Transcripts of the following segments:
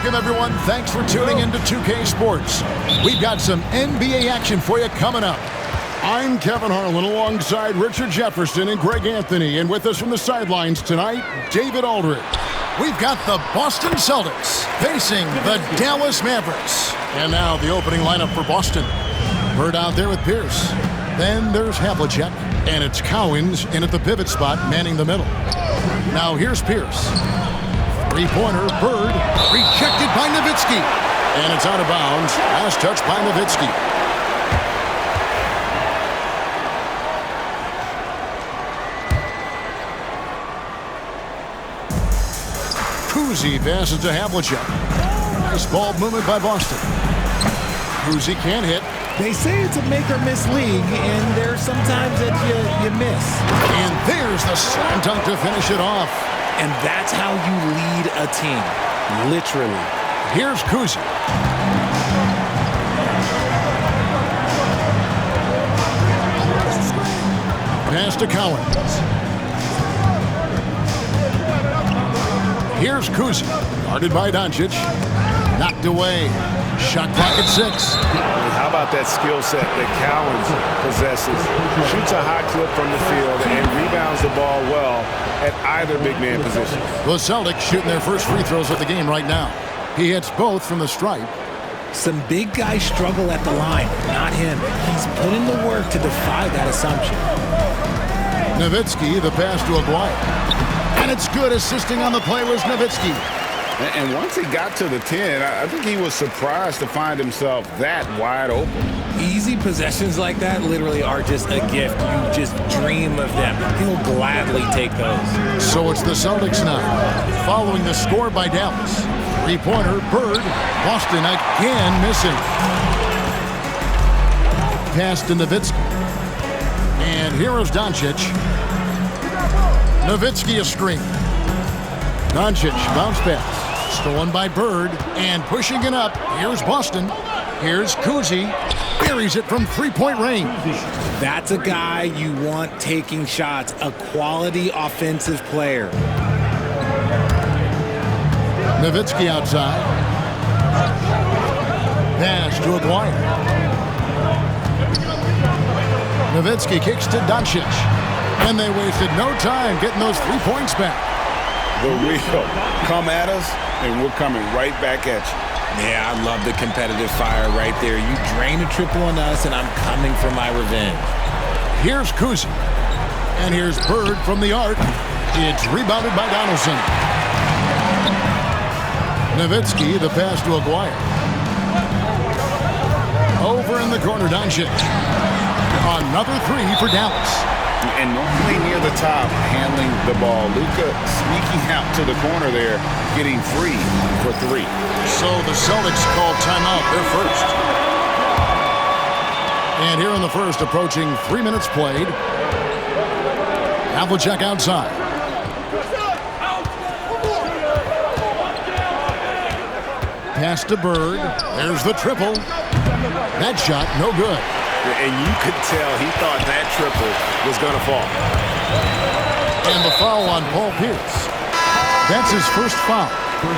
Welcome, everyone. Thanks for tuning into 2K Sports. We've got some NBA action for you coming up. I'm Kevin Harlan alongside Richard Jefferson and Greg Anthony. And with us from the sidelines tonight, David Aldridge. We've got the Boston Celtics facing the Dallas Mavericks. And now the opening lineup for Boston. Bird out there with Pierce. Then there's Havlicek. And it's Cowens in at the pivot spot, manning the middle. Now here's Pierce. Three-pointer, Bird, rejected by Nowitzki. And it's out of bounds. Last touch by Nowitzki. Kuzi passes to Havlicek. Nice ball movement by Boston. Kuzi can't hit. They say it's a make-or-miss league, and there's sometimes that you miss. And there's the slam dunk to finish it off. And that's how you lead a team, literally. Here's Kuzi. Pass to Cowens. Here's Kuzi, guarded by Doncic. Knocked away. Shot clock at 6. How about that skill set that Cowens possesses? Shoots a high clip from the field and rebounds the ball well at either big man position. The Celtics shooting their first free throws of the game right now. He hits both from the stripe. Some big guys struggle at the line, not him. He's put in the work to defy that assumption. Nowitzki, the pass to Aguirre. And it's good. Assisting on the play was Nowitzki. And once he got to the 10, I think he was surprised to find himself that wide open. Easy possessions like that literally are just a gift. You just dream of them. He'll gladly take those. So it's the Celtics now, following the score by Dallas. Three-pointer, Bird. Boston again missing. Pass to Nowitzki. And here is Doncic. Nowitzki a screen. Doncic bounce pass. Stolen by Bird, and pushing it up. Here's Boston. Here's Kuzi. Buries it from three-point range. That's a guy you want taking shots, a quality offensive player. Nowitzki outside. Pass to Aguirre. Nowitzki kicks to Doncic. And they wasted no time getting those 3 points back. The real come at us, and we're coming right back at you. Yeah, I love the competitive fire right there. You drain a triple on us, and I'm coming for my revenge. Here's Kuzi. And here's Bird from the arc. It's rebounded by Donaldson. Nowitzki, the pass to Aguirre. Over in the corner, Doncic. Another three for Dallas. And normally near the top, handling the ball. Luka sneaking out to the corner there, getting free for 3. So the Celtics call timeout, their first. And here in the first, approaching 3 minutes played. Havlicek outside. Pass to Bird. There's the triple. That shot, no good. And you could tell he thought that triple was going to fall. And the foul on Paul Pierce. That's his first foul.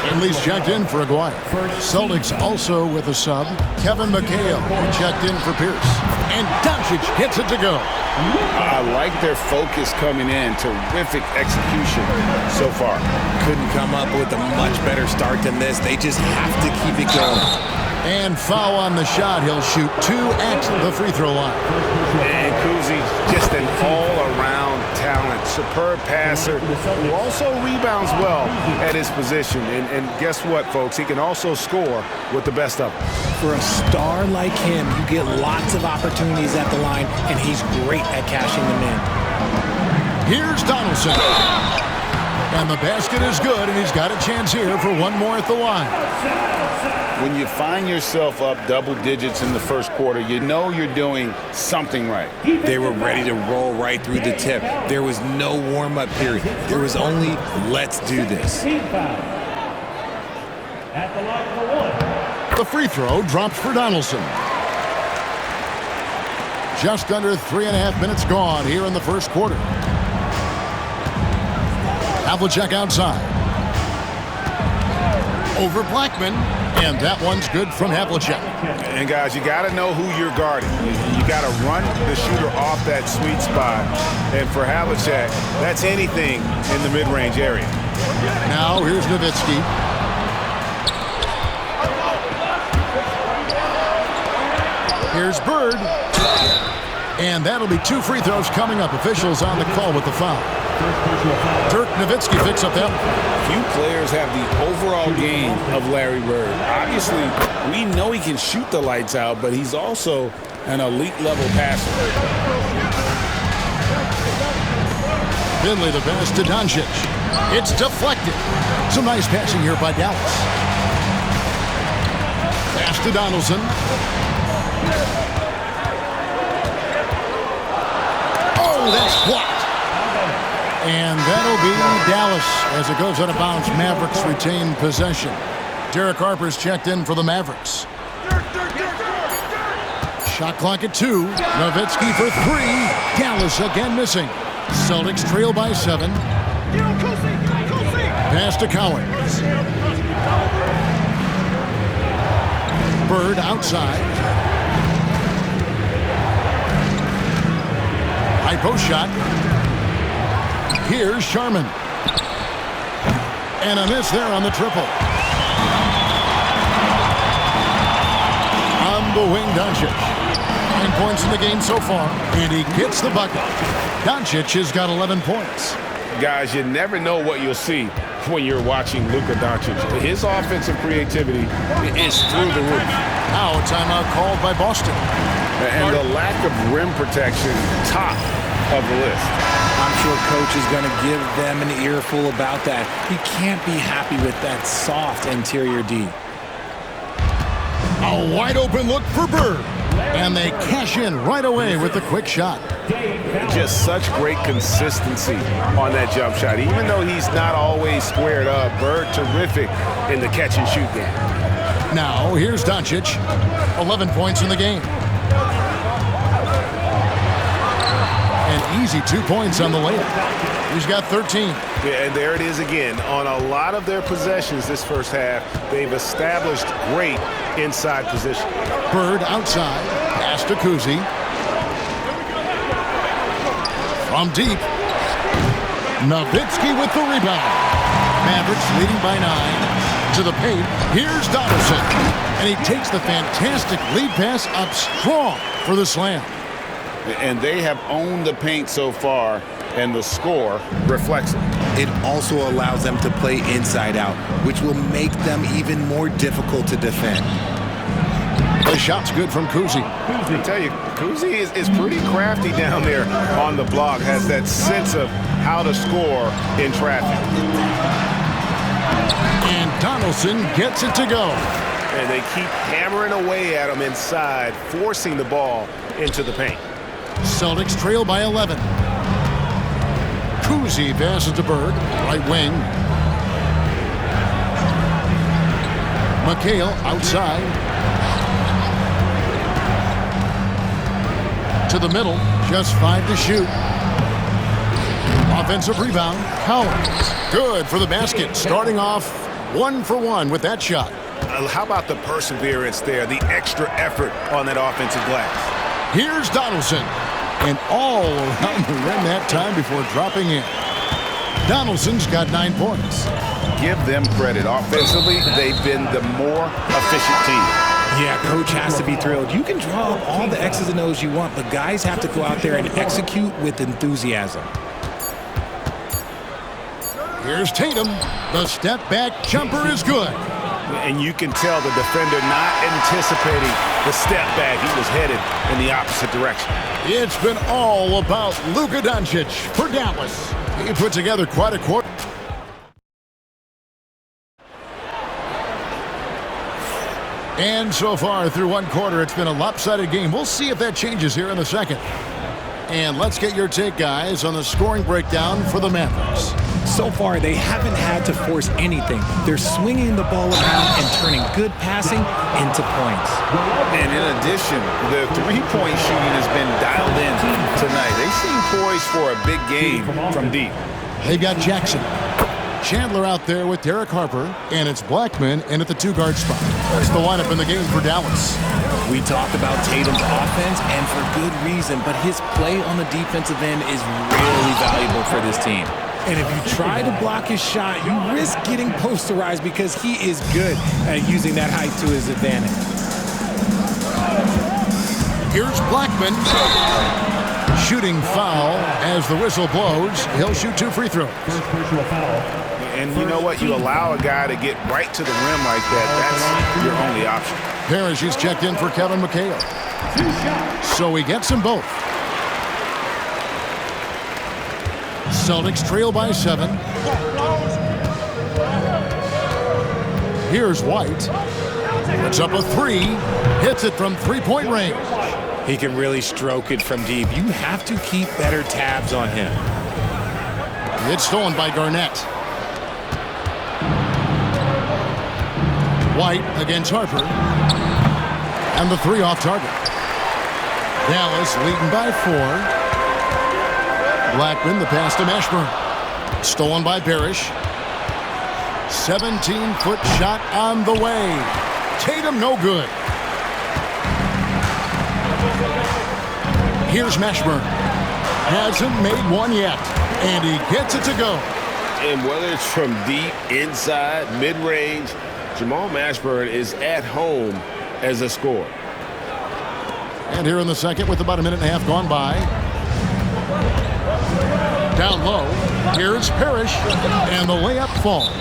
At least checked in for Aguirre. Celtics also with a sub. Kevin McHale checked in for Pierce. And Doncic hits it to go. I like their focus coming in. Terrific execution so far. Couldn't come up with a much better start than this. They just have to keep it going. And foul on the shot. He'll shoot 2 at the free throw line. And Kuzi, just an all-around talent. Superb passer who also rebounds well at his position. And guess what, folks? He can also score with the best of them. For a star like him, you get lots of opportunities at the line, and he's great at cashing them in. Here's Donaldson. And the basket is good, and he's got a chance here for one more at the line. When you find yourself up double digits in the first quarter, you know you're doing something right. They were ready to roll right through the tip. There was no warm-up period. There was only, let's do this. The free throw drops for Donaldson. Just under 3.5 minutes gone here in the first quarter. Havlicek outside. over Blackman, and that one's good from Havlicek. And guys, you got to know who you're guarding. You got to run the shooter off that sweet spot. And for Havlicek, that's anything in the mid-range area. Now here's Nowitzki. Here's Bird. And that'll be 2 free throws coming up. Officials on the call with the foul. Dirk Nowitzki picks up that. Few players have the overall game of Larry Bird. Obviously, we know he can shoot the lights out, but he's also an elite-level passer. Finley the pass to Doncic. It's deflected. Some nice passing here by Dallas. Pass to Donaldson. Oh, that's blocked. And that'll be Dallas as it goes out of bounds. Mavericks retain possession. Derek Harper's checked in for the Mavericks. Shot clock at 2. Nowitzki for 3. Dallas again missing. Celtics trail by 7. Pass to Cowens. Bird outside. High post shot. Here's Sharman. And a miss there on the triple. On the wing, Doncic. 9 points in the game so far, and he gets the bucket. Doncic has got 11 points. Guys, you never know what you'll see when you're watching Luka Doncic. His offensive creativity is through the roof. Now a timeout called by Boston. And the lack of rim protection, top of the list. I'm sure coach is going to give them an earful about that. He can't be happy with that soft interior D. A wide open look for Bird. And they cash in right away with the quick shot. Just such great consistency on that jump shot. Even though he's not always squared up, Bird terrific in the catch and shoot game. Now here's Doncic. 11 points in the game. An easy 2 points on the layup. He's got 13. Yeah, and there it is again. On a lot of their possessions this first half, they've established great inside position. Bird outside. Pass to Kuzi. From deep. Nowitzki with the rebound. Mavericks leading by 9. To the paint. Here's Donaldson. And he takes the fantastic lead pass up strong for the slam. And they have owned the paint so far, and the score reflects it. It also allows them to play inside out, which will make them even more difficult to defend. The shot's good from Kuzi. I tell you, Kuzi is pretty crafty down there on the block, has that sense of how to score in traffic. And Donaldson gets it to go. And they keep hammering away at him inside, forcing the ball into the paint. Celtics trail by 11. Kuzi passes to Bird, right wing. McHale outside. To the middle, just 5 to shoot. Offensive rebound, Cowens. Good for the basket, starting off 1 for 1 with that shot. How about the perseverance there, the extra effort on that offensive glass? Here's Donaldson. And all around the rim that time before dropping in. Donaldson's got 9 points. Give them credit. Offensively, they've been the more efficient team. Yeah, coach has to be thrilled. You can draw up all the X's and O's you want, but guys have to go out there and execute with enthusiasm. Here's Tatum. The step-back jumper is good. And you can tell the defender not anticipating the step back. He was headed in the opposite direction. It's been all about Luka Doncic for Dallas. He put together quite a quarter. And so far through one quarter, it's been a lopsided game. We'll see if that changes here in the second. And let's get your take, guys, on the scoring breakdown for the Mavericks. So far, they haven't had to force anything. They're swinging the ball around and turning good passing into points. And in addition, the three-point shooting has been dialed in tonight. They seem poised for a big game from deep. They've got Jackson. Chandler out there with Derek Harper, and it's Blackman in at the 2-guard spot. That's the lineup in the game for Dallas. We talked about Tatum's offense, and for good reason, but his play on the defensive end is really valuable for this team. And if you try to block his shot, you risk getting posterized because he is good at using that height to his advantage. Here's Blackman. Shooting foul as the whistle blows. He'll shoot 2 free throws. And you know what? You allow a guy to get right to the rim like that. That's your only option. Parrish is checked in for Kevin McHale. So he gets them both. Celtics trail by 7. Here's White. Puts up a 3. Hits it from 3-point range. He can really stroke it from deep. You have to keep better tabs on him. It's stolen by Garnett. White against Harper. And the 3 off target. Dallas leading by 4. Blackman, the pass to Mashburn. Stolen by Parrish. 17-foot shot on the way. Tatum no good. Here's Mashburn. Hasn't made one yet. And he gets it to go. And whether it's from deep, inside, mid-range, Jamal Mashburn is at home as a scorer. And here in the second with about a minute and a half gone by. Down low. Here's Parrish. And the layup falls.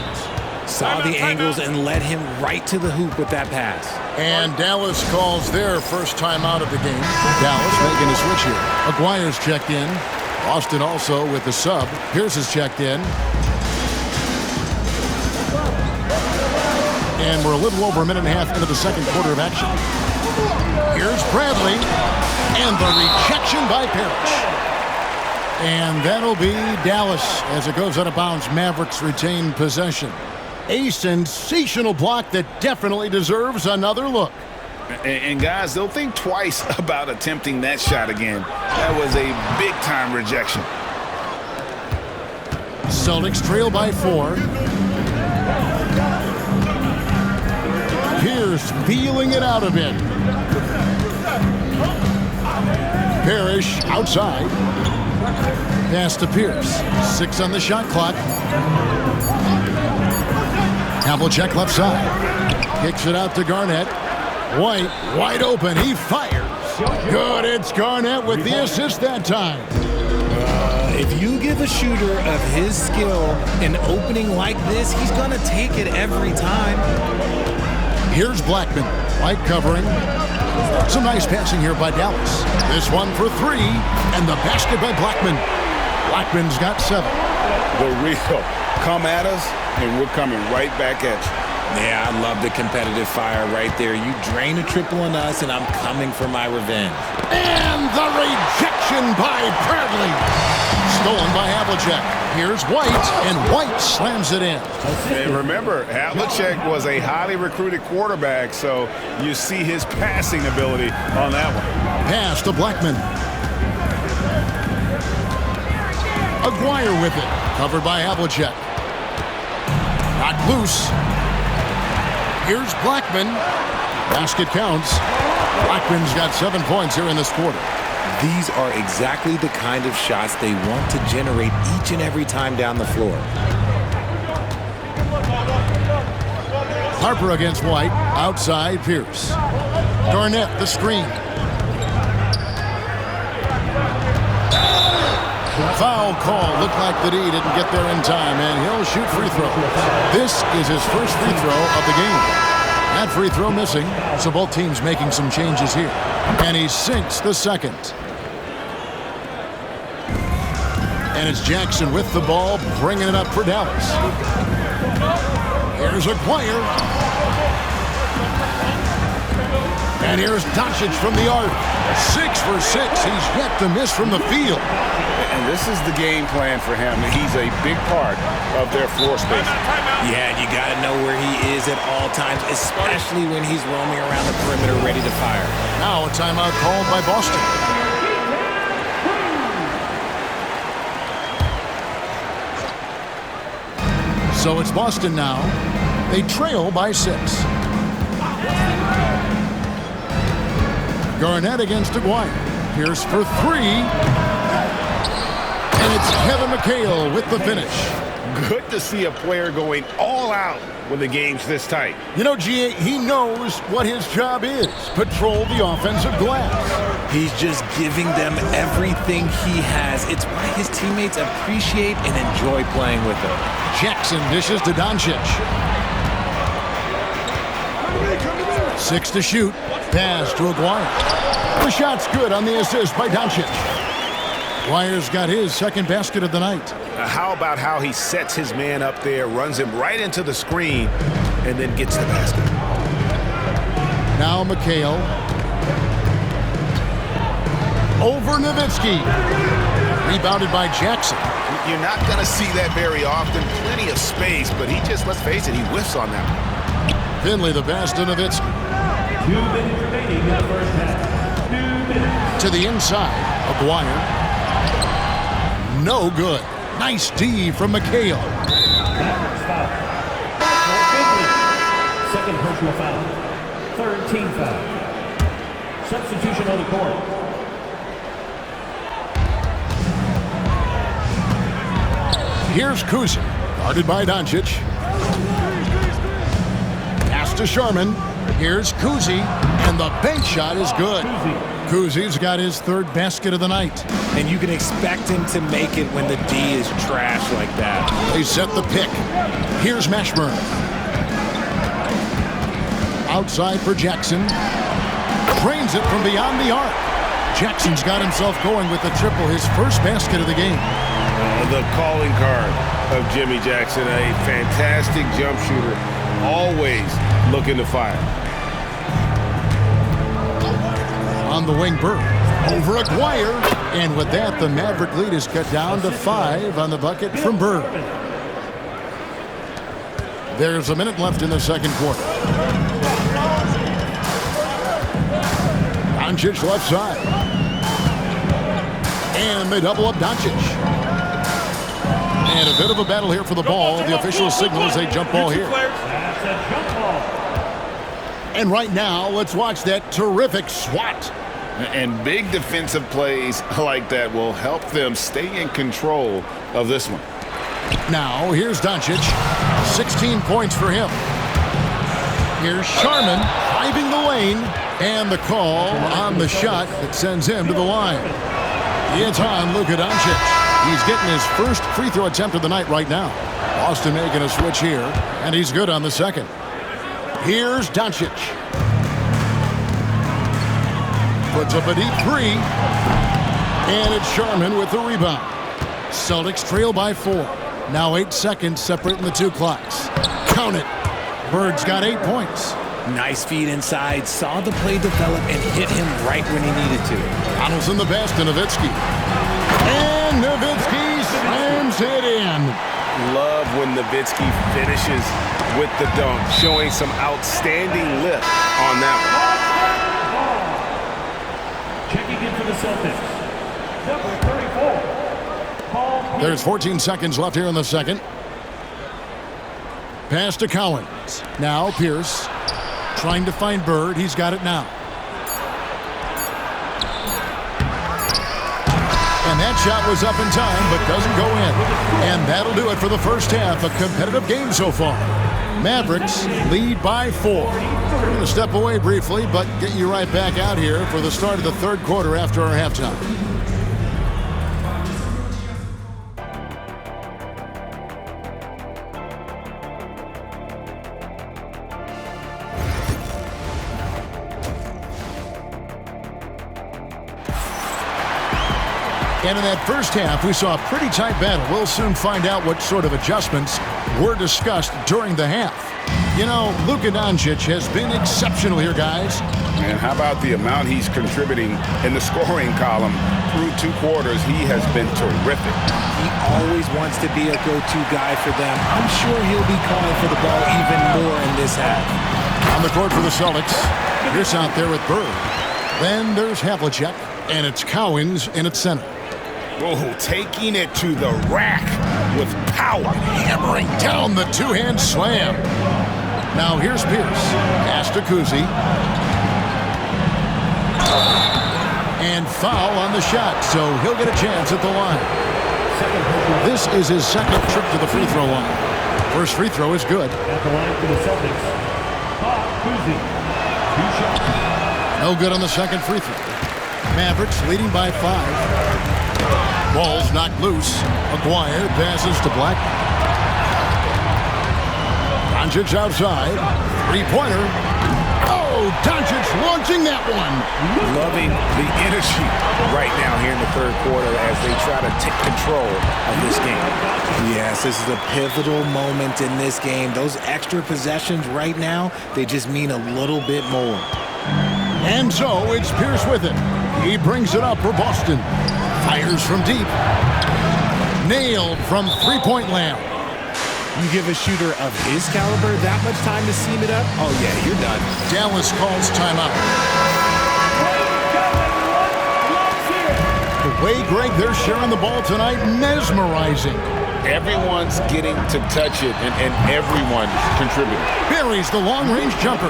Saw the angles and led him right to the hoop with that pass. And Dallas calls their first time out of the game. Dallas making a switch here. Aguirre's checked in. Boston also with the sub. Pierce is checked in. And we're a little over a minute and a half into the second quarter of action. Here's Bradley. And the rejection by Parrish. And that'll be Dallas as it goes out of bounds. Mavericks retain possession. A sensational block that definitely deserves another look. And guys, they'll think twice about attempting that shot again. That was a big-time rejection. Celtics trail by 4. Pierce feeling it out a bit. Parrish outside. Pass to Pierce. 6 on the shot clock. Havlicek left side. Kicks it out to Garnett. White wide open. He fires. Good. It's Garnett with the assist that time. If you give a shooter of his skill an opening like this, he's going to take it every time. Here's Blackman. White covering. Some nice passing here by Dallas. This one for 3. And the basket by Blackman. Blackman's got 7. The real come at us, and we're coming right back at you. Yeah, I love the competitive fire right there. You drain a triple on us, and I'm coming for my revenge. And the rejection by Bradley. Stolen by Havlicek. Here's White, and White slams it in. And remember, Havlicek was a highly recruited quarterback, so you see his passing ability on that one. Pass to Blackman. Aguirre with it. Covered by Havlicek. Knocked loose. Here's Blackman. Basket counts. Blackman's got 7 points here in this quarter. These are exactly the kind of shots they want to generate each and every time down the floor. Harper against White. Outside, Pierce. Garnett, the screen. Foul call. Looked like the D didn't get there in time, and he'll shoot free throw. This is his first free throw of the game. That free throw missing, so both teams making some changes here. And he sinks the second. And it's Jackson with the ball, bringing it up for Dallas. Here's Aguirre. And here's Doncic from the arc. 6 for 6. He's yet to miss from the field. And this is the game plan for him. He's a big part of their floor space. Yeah, you got to know where he is at all times, especially when he's roaming around the perimeter ready to fire. Now a timeout called by Boston. So it's Boston now. They trail by 6. Garnett against Aguirre. Here's for 3. And it's Kevin McHale with the finish. Good to see a player going all out when the game's this tight. You know, GA, he knows what his job is. Patrol the offensive glass. He's just giving them everything he has. It's why his teammates appreciate and enjoy playing with him. Jackson dishes to Doncic. 6 to shoot. Pass to Aguirre. The shot's good on the assist by Doncic. Aguirre's got his second basket of the night. How about how he sets his man up there, runs him right into the screen, and then gets the basket. Now McHale. Over Nowitzki. Rebounded by Jackson. You're not going to see that very often. Plenty of space, but he just, let's face it, he whiffs on that one. Finley the pass to Nowitzki. 2 minutes remaining in the first half. 2 minutes. To the inside. Aguirre. No good. Nice D from McHale. Mavericks foul. Second personal foul. Third team foul. Substitution on the court. Here's Kuzi, guarded by Doncic. Pass to Sharman. Here's Kuzi, and the bank shot is good. Kuzi's got his third basket of the night. And you can expect him to make it when the D is trash like that. They set the pick. Here's Mashburn. Outside for Jackson. Drains it from beyond the arc. Jackson's got himself going with the triple, his first basket of the game. The calling card of Jimmy Jackson, a fantastic jump shooter, always looking to fire. On the wing, Burr. Over Aguirre. And with that, the Maverick lead is cut down to 5 on the bucket from Burr. There's a minute left in the second quarter. Doncic left side. And they double up Doncic. And a bit of a battle here for the ball. The official signals a jump ball here. That's a jump ball. And right now, let's watch that terrific swat. And big defensive plays like that will help them stay in control of this one. Now, here's Doncic. 16 points for him. Here's Sharman driving the lane. And the call on the shot that sends him to the line. It's on Luka Doncic. He's getting his first free throw attempt of the night right now. Boston making a switch here, and he's good on the second. Here's Doncic. Puts up a deep 3. And it's Sharman with the rebound. Celtics trail by 4. Now 8 seconds separating the two clocks. Count it. Bird's got 8 points. Nice feed inside, saw the play develop and hit him right when he needed to. Donaldson the pass to Nowitzki. And Nowitzki slams it in. Love when Nowitzki finishes with the dunk, showing some outstanding lift on that one. Checking in for the Celtics. Number 34. Paul Pierce. There's 14 seconds left here in the second. Pass to Collins. Now Pierce. Trying to find Bird. He's got it now. And that shot was up in time, but doesn't go in. And that'll do it for the first half. A competitive game so far. Mavericks lead by 4. We're going to step away briefly, but get you right back out here for the start of the third quarter after our halftime. And in that first half, we saw a pretty tight battle. We'll soon find out what sort of adjustments were discussed during the half. You know, Luka Doncic has been exceptional here, guys. And how about the amount he's contributing in the scoring column through 2 quarters? He has been terrific. He always wants to be a go-to guy for them. I'm sure he'll be calling for the ball even more in this half. On the court for the Celtics, Pierce out there with Bird. Then there's Havlicek, and it's Cowens in its center. Whoa, taking it to the rack with power. Hammering down the two-hand slam. Now here's Pierce. Pass to Kuzi. And foul on the shot, so he'll get a chance at the line. This is his second trip to the free throw line. First free throw is good. At the line for the Celtics, Kuzi. 2 shots. No good on the second free throw. Mavericks leading by 5. Ball's knocked loose. Aguirre passes to Black. Doncic outside. Three-pointer. Oh, Doncic launching that one. Loving the energy right now here in the third quarter as they try to take control of this game. Yes, this is a pivotal moment in this game. Those extra possessions right now, they just mean a little bit more. And so it's Pierce with it. He brings it up for Boston. Fires from deep. Nailed from three-point land. You give a shooter of his caliber that much time to seam it up? Oh, yeah, you're done. Dallas calls timeout. The way, Greg, they're sharing the ball tonight, mesmerizing. Everyone's getting to touch it, and everyone's contributing. Buries the long-range jumper.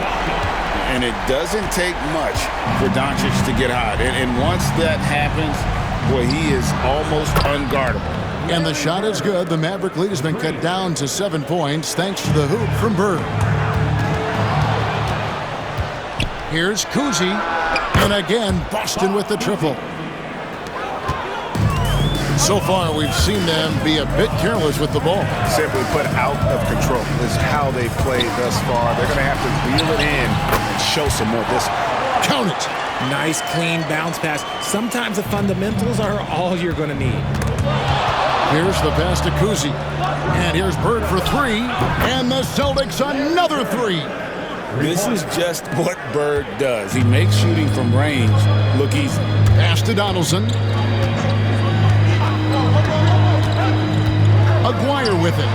And it doesn't take much for Doncic to get hot. And once that happens, boy, he is almost unguardable. And the shot is good. The Maverick lead has been cut down to 7 points thanks to the hoop from Bird. Here's Kuzi. And again, Boston with the triple. So far, we've seen them be a bit careless with the ball. Simply put out of control is how they've played thus far. They're going to have to reel it in and show some more discipline. Count it. Nice, clean bounce pass. Sometimes the fundamentals are all you're going to need. Here's the pass to Kuzi. And here's Bird for 3. And the Celtics another 3. This is just what Bird does. He makes shooting from range look easy. Pass to Donaldson. Aguirre with it.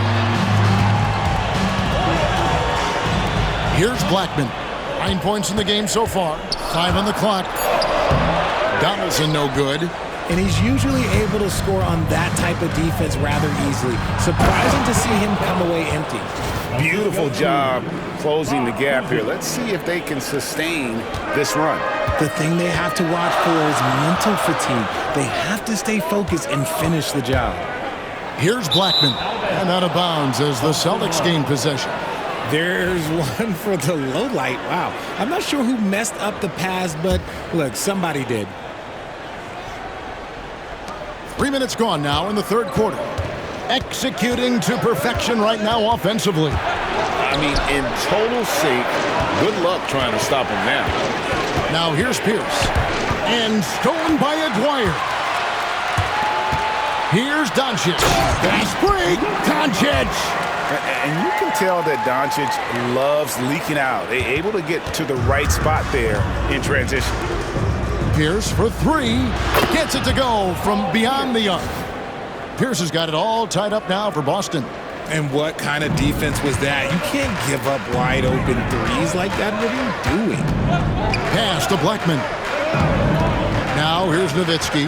Here's Blackman. 9 points in the game so far. 5 on the clock. Donaldson no good. And he's usually able to score on that type of defense rather easily. Surprising to see him come away empty. Beautiful job closing the gap here. Let's see if they can sustain this run. The thing they have to watch for is mental fatigue. They have to stay focused and finish the job. Here's Blackman. And out of bounds as the Celtics gain possession. There's one for the low light. Wow. I'm not sure who messed up the pass, but look, somebody did. 3 minutes gone now in the third quarter. Executing to perfection right now offensively. I mean, in total sync. Good luck trying to stop him now. Now here's Pierce. And stolen by Aguirre. Here's Doncic. Fast break. Doncic. And you can tell that Doncic loves leaking out. They're able to get to the right spot there in transition. Pierce for 3. Gets it to go from beyond the arc. Pierce has got it all tied up now for Boston. And what kind of defense was that? You can't give up wide open threes like that. What are you doing? Pass to Blackman. Now here's Nowitzki.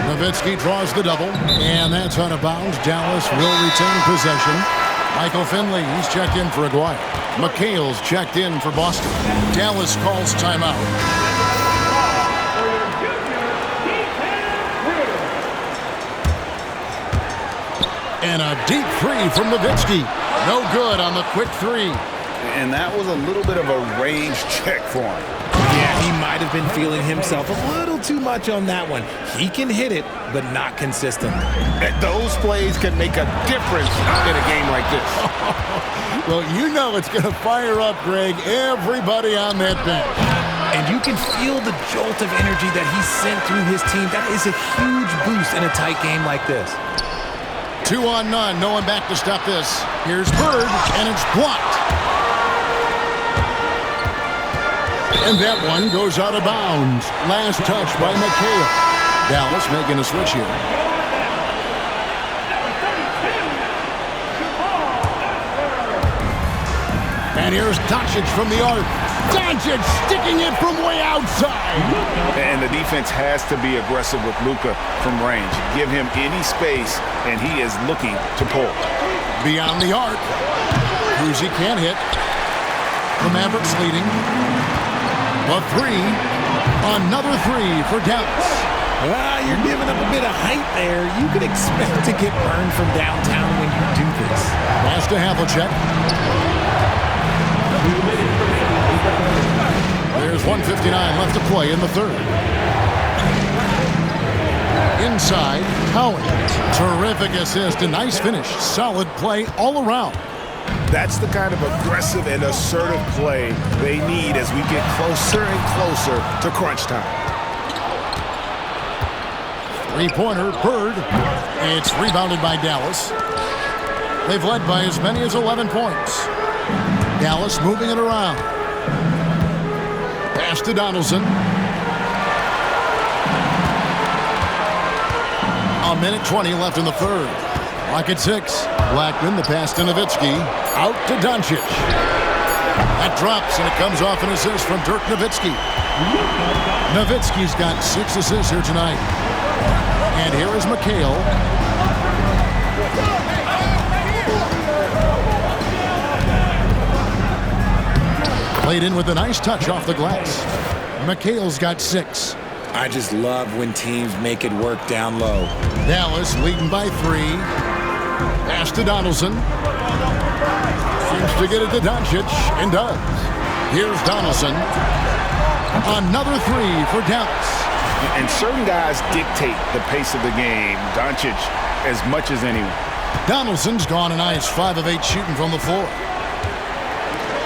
Nowitzki draws the double, and that's out of bounds. Dallas will retain possession. Michael Finley, he's checked in for Aguirre. McHale's checked in for Boston. Dallas calls timeout. And a deep 3 from Nowitzki. No good on the quick 3. And that was a little bit of a range check for him. Yeah, he might have been feeling himself a little too much on that one. He can hit it, but not consistent. And those plays can make a difference in a game like this. Well, you know it's going to fire up, Greg, everybody on that bench. And you can feel the jolt of energy that he sent through his team. That is a huge boost in a tight game like this. 2 on none, no one back to stop this. Here's Bird, and it's blocked. And that one goes out of bounds. Last touch by McHale. Dallas making a switch here. And here's Doncic from the arc. Doncic sticking it from way outside. And the defense has to be aggressive with Luka from range. Give him any space, and he is looking to pull. Beyond the arc. Cousy can't hit. The Mavericks leading. A three. Another three for Dallas. You're giving up a bit of height there. You could expect to get burned from downtown when you do this. Pass to Havlicek. There's 1:59 left to play in the third. Inside, Howard. Terrific assist, a nice finish. Solid play all around. That's the kind of aggressive and assertive play they need as we get closer and closer to crunch time. Three-pointer, Bird. It's rebounded by Dallas. They've led by as many as 11 points. Dallas moving it around. Pass to Donaldson. A minute 20 left in the third. Clock at 6. Blackman, the pass to Nowitzki. Out to Doncic. That drops, and it comes off an assist from Dirk Nowitzki. Nowitzki's got 6 assists here tonight. And here is McHale. Played in with a nice touch off the glass. McHale's got 6. I just love when teams make it work down low. Dallas leading by 3. Pass to Donaldson. Seems to get it to Doncic, and does. Here's Donaldson. Another 3 for Dallas. And certain guys dictate the pace of the game. Doncic as much as anyone. Donaldson's gone a nice 5 of 8 shooting from the floor.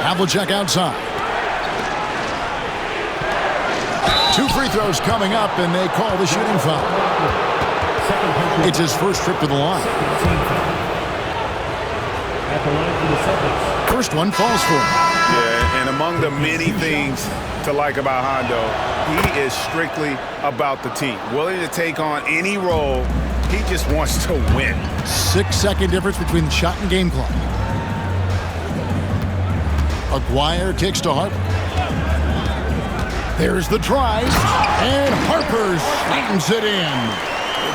Havlicek outside. 2 free throws coming up, and they call the shooting foul. It's his first trip to the line. At the line for the Celtics. First one falls for him. Yeah, and among the many things to like about Hondo, he is strictly about the team. Willing to take on any role. He just wants to win. 6-second difference between the shot and game clock. Aguirre kicks to Harper. There's the drive, and Harper slams it in.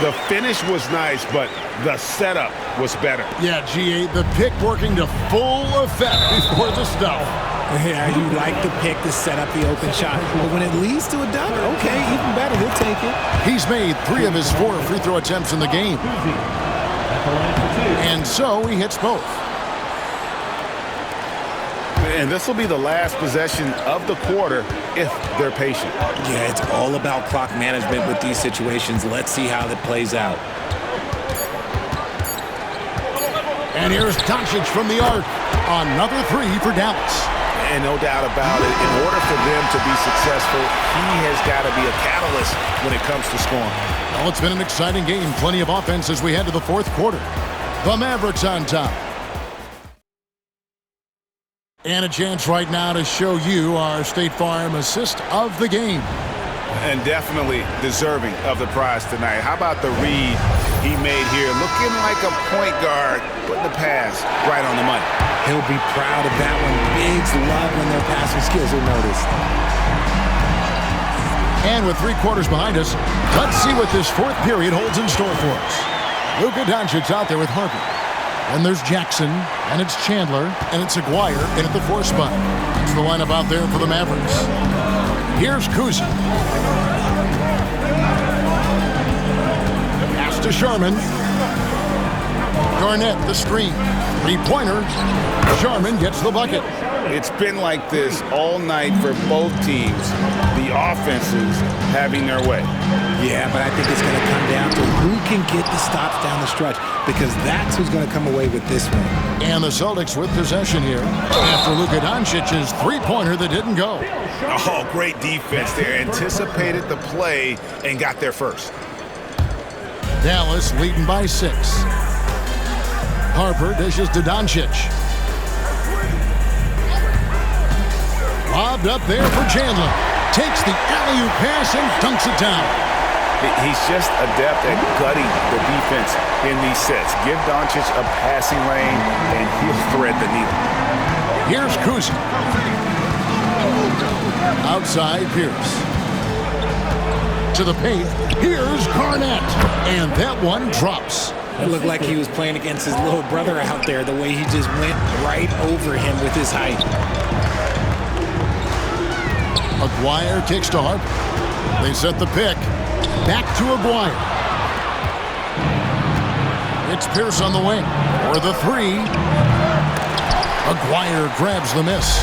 The finish was nice, but the setup was better. Yeah, G8, the pick working to full effect before the stuff. Yeah, you like the pick to set up the open shot. But when it leads to a dunk, okay, even better, he'll take it. He's made 3 of his 4 free throw attempts in the game. And so he hits both. And this will be the last possession of the quarter if they're patient. Yeah, it's all about clock management with these situations. Let's see how that plays out. And here's Doncic from the arc. Another 3 for Dallas. And no doubt about it, in order for them to be successful, he has got to be a catalyst when it comes to scoring. Well, it's been an exciting game. Plenty of offense as we head to the fourth quarter. The Mavericks on top. And a chance right now to show you our State Farm assist of the game. And definitely deserving of the prize tonight. How about the read he made here? Looking like a point guard, putting the pass right on the money. He'll be proud of that one. Bigs love when their passing skills are noticed. And with 3 quarters behind us, let's see what this fourth period holds in store for us. Luka Doncic's out there with Harper. And there's Jackson, and it's Chandler, and it's Aguirre in at the 4 spot. That's the lineup out there for the Mavericks. Here's Cousy. Pass to Sharman. Garnett, the screen. 3-pointer. Sharman gets the bucket. It's been like this all night for both teams. The offenses having their way. Yeah, but I think it's going to come down to who can get the stops down the stretch, because that's who's going to come away with this one. And the Celtics with possession here after Luka Doncic's 3-pointer that didn't go. Oh, great defense there. Anticipated the play and got there first. Dallas leading by 6. Harper dishes to Doncic. Lobbed up there for Chandler. Takes the alley-oop pass and dunks it down. He's just adept at gutting the defense in these sets. Give Doncic a passing lane, and he'll thread the needle. Here's Cousy. Outside Pierce. To the paint. Here's Garnett. And that one drops. It looked like he was playing against his little brother out there, the way he just went right over him with his height. Aguirre kicks to Harper. They set the pick. Back to Aguirre. It's Pierce on the wing. For the three. Aguirre grabs the miss.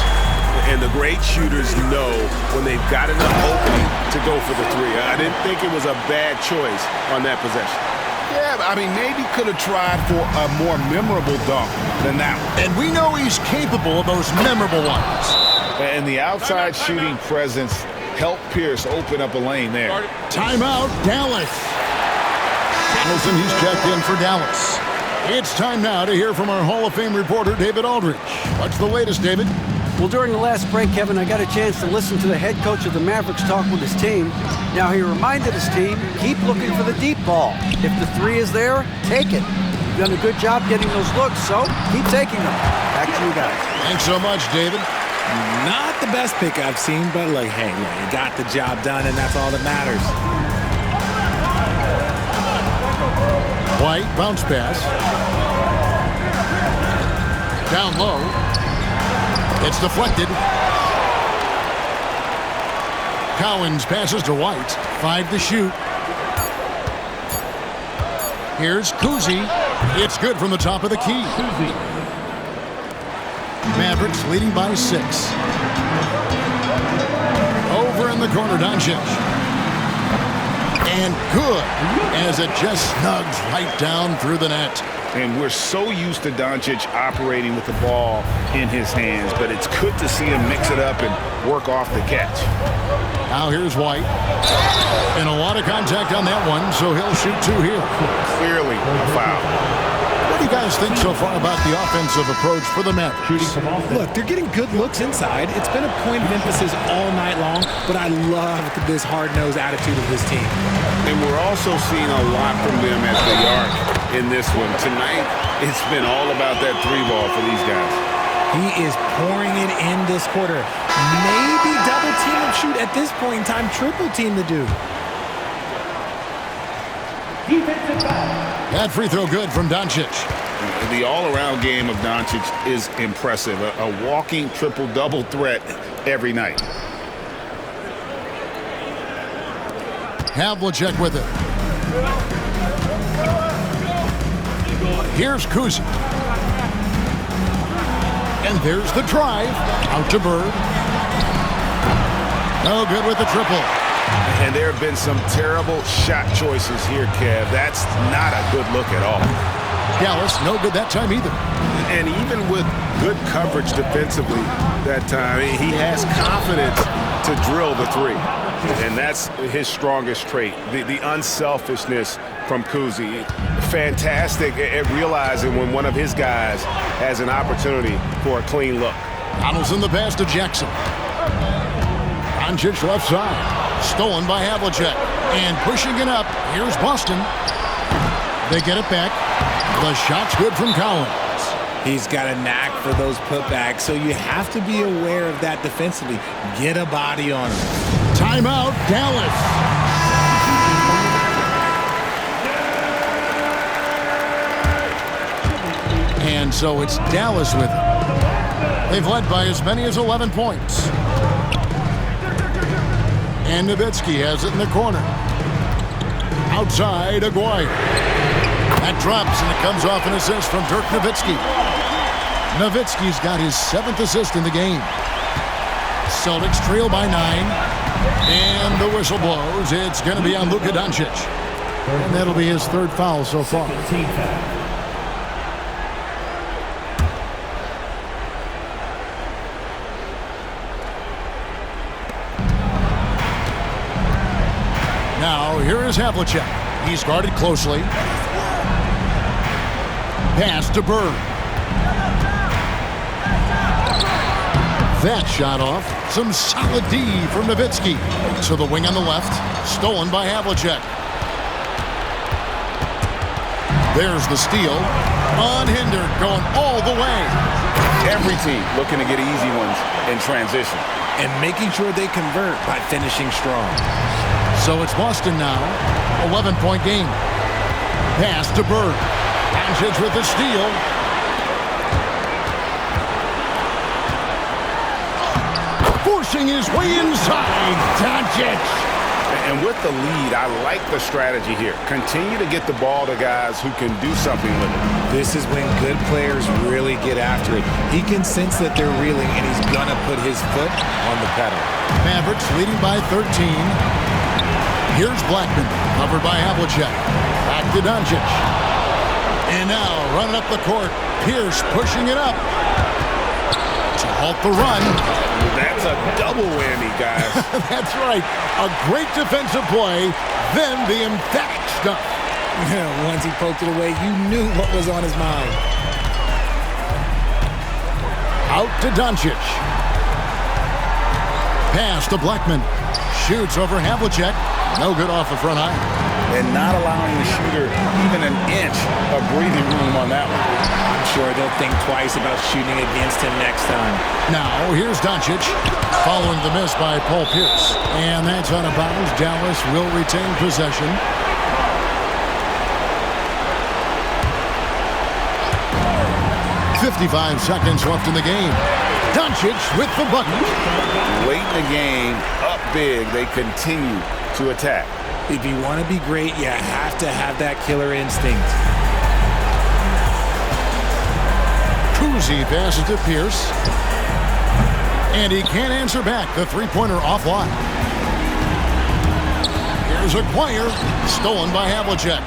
And the great shooters know when they've got enough opening to go for the three. I didn't think it was a bad choice on that possession. Yeah, I mean, maybe could have tried for a more memorable dunk than that one. And we know he's capable of those memorable ones. And the outside shooting presence helped Pierce open up a lane there. Timeout, Dallas. Donaldson, he's checked in for Dallas. It's time now to hear from our Hall of Fame reporter, David Aldridge. What's the latest, David? Well, during the last break, Kevin, I got a chance to listen to the head coach of the Mavericks talk with his team. Now, he reminded his team, keep looking for the deep ball. If the three is there, take it. You've done a good job getting those looks, so keep taking them. Back to you guys. Thanks so much, David. Not the best pick I've seen, but like, hey, you got the job done, and that's all that matters. White, bounce pass. Down low. It's deflected. Cowens passes to White. 5 to shoot. Here's Kuzi. It's good from the top of the key. Mavericks leading by 6. Over in the corner, Doncic. And good, as it just snugs right down through the net. And we're so used to Doncic operating with the ball in his hands, but it's good to see him mix it up and work off the catch. Now here's White. And a lot of contact on that one, so he'll shoot 2 here. Clearly a foul. What do you guys think so far about the offensive approach for the Mavericks? Look, they're getting good looks inside. It's been a point of emphasis all night long, but I love this hard-nosed attitude of this team. And we're also seeing a lot from them at the arc in this one. Tonight, it's been all about that 3-ball for these guys. He is pouring it in this quarter. Maybe double team and shoot at this point in time, triple team the dude. That free throw good from Doncic. The all-around game of Doncic is impressive. A walking triple-double threat every night. Havlicek with it. Here's Kuzi. And there's the drive. Out to Bird. No good with the triple. And there have been some terrible shot choices here, Kev. That's not a good look at all. Dallas, no good that time either. And even with good coverage defensively that time, he has confidence to drill the 3. And that's his strongest trait, the unselfishness from Kuzi. Fantastic at realizing when one of his guys has an opportunity for a clean look. Donaldson the pass to Jackson. Doncic left side. Stolen by Havlicek. And pushing it up, here's Boston. They get it back. The shot's good from Cowens. He's got a knack for those putbacks, so you have to be aware of that defensively. Get a body on him. Timeout, Dallas. And so it's Dallas with it. They've led by as many as 11 points. And Nowitzki has it in the corner. Outside, Aguirre. That drops, and it comes off an assist from Dirk Nowitzki. Nowitzki's got his 7th assist in the game. Celtics trail by 9. And the whistle blows. It's going to be on Luka Doncic. And that'll be his 3rd foul so far. Now, here is Havlicek. He's guarded closely. Pass to Bird. That shot off. Some solid D from Nowitzki. To the wing on the left. Stolen by Havlicek. There's the steal. Unhindered, going all the way. Every team looking to get easy ones in transition. And making sure they convert by finishing strong. So it's Boston now, 11-point game. Pass to Bird. Doncic with the steal. Forcing his way inside. Doncic. And with the lead, I like the strategy here. Continue to get the ball to guys who can do something with it. This is when good players really get after it. He can sense that they're reeling, and he's going to put his foot on the pedal. Mavericks leading by 13. Here's Blackman, covered by Havlicek. Back to Doncic. And now, running up the court, Pierce pushing it up to halt the run. That's a double whammy, guys. That's right. A great defensive play, then the emphatic stuff. Once he poked it away, you knew what was on his mind. Out to Doncic. Pass to Blackman. Shoots over Havlicek. No good off the front eye. And not allowing the shooter even an inch of breathing room on that one. I'm sure they'll think twice about shooting against him next time. Now, here's Doncic, following the miss by Paul Pierce. And that's out of bounds. Dallas will retain possession. .55 seconds left in the game. Doncic with the bucket. Late in the game, up big, they continue to attack. If you want to be great, you have to have that killer instinct. Cousy passes to Pierce. And he can't answer back. The three-pointer offline. Here's Aguirre, stolen by Havlicek.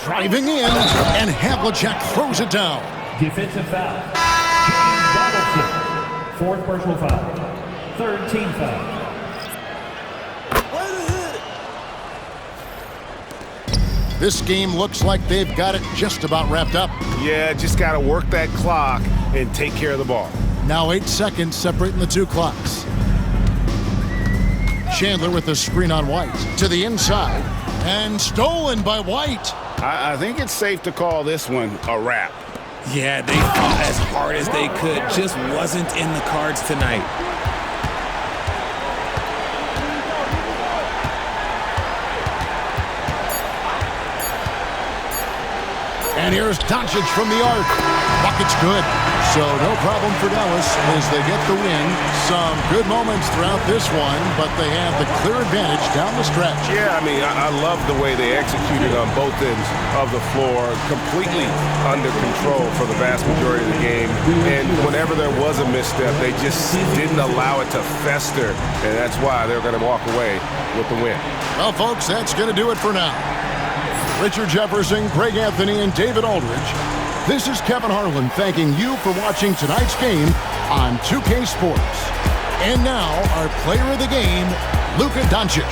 Driving in, and Havlicek throws it down. Defensive foul. James Donaldson. Fourth personal foul. Third team foul. This game looks like they've got it just about wrapped up. Yeah, just got to work that clock and take care of the ball. Now 8 seconds separating the two clocks. Chandler with the screen on White. To the inside. And stolen by White. I think it's safe to call this one a wrap. Yeah, they fought as hard as they could. Just wasn't in the cards tonight. And here's Doncic from the arc. Bucket's good. So no problem for Dallas as they get the win. Some good moments throughout this one, but they have the clear advantage down the stretch. Yeah, I mean, I love the way they executed on both ends of the floor. Completely under control for the vast majority of the game. And whenever there was a misstep, they just didn't allow it to fester. And that's why they're going to walk away with the win. Well, folks, that's going to do it for now. Richard Jefferson, Greg Anthony, and David Aldridge. This is Kevin Harlan thanking you for watching tonight's game on 2K Sports. And now, our player of the game, Luka Doncic.